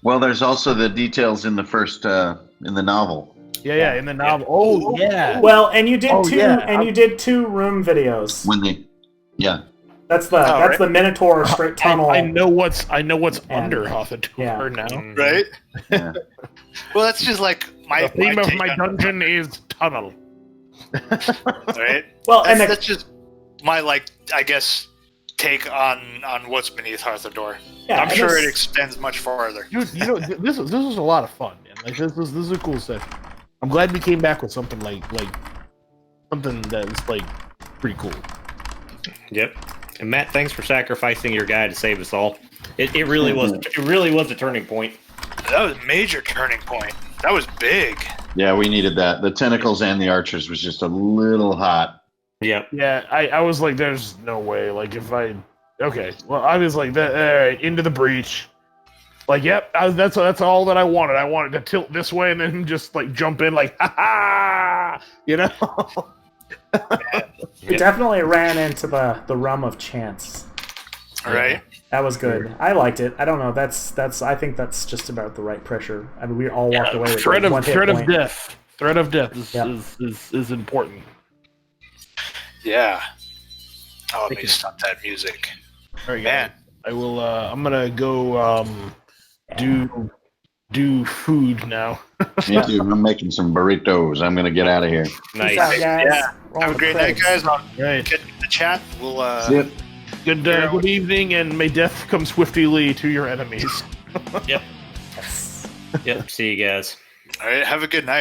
Well, there's also the details in the first in the novel. Yeah, in the novel. Oh, yeah. Well, and you did you did two room videos. When they, yeah, That's the Minotaur straight tunnel. I know what's under Hearthadur now. Right? yeah. Well, that's just like my The theme of take my on- dungeon is tunnel. right? Well, and That's just my I guess take on what's beneath Hearthadur. yeah, I'm and sure this- it extends much farther. Dude, this was a lot of fun, man. Like this is a cool set. I'm glad we came back with something like something that's like pretty cool. Yep. And Matt, thanks for sacrificing your guy to save us all. It really was. It really was a turning point. That was a major turning point. That was big. Yeah, we needed that. The tentacles and the archers was just a little hot. Yep. Yeah, I was like, there's no way. Like if I I was like that. All right, into the breach. Like, yep, that's all that I wanted. I wanted to tilt this way and then just like jump in, like, ha ha, We definitely ran into the realm of chance. All right. That was good. I liked it. I don't know. That's. I think that's just about the right pressure. I mean, we all walked away with threat one hit of point. death. Threat of death Yep. is important. Yeah. Oh, let me stop that music. All right, Man. guys. I will. I'm gonna go do food now. Me too. I'm making some burritos. I'm gonna get out of here. Nice. Peace out, guys. Yeah. Roll Have a the great night, credits. guys. I'll Right. get the chat. We'll See ya. Good evening, and may death come swiftly to your enemies. Yep. Yes. Yep. See you guys. all right. Have a good night.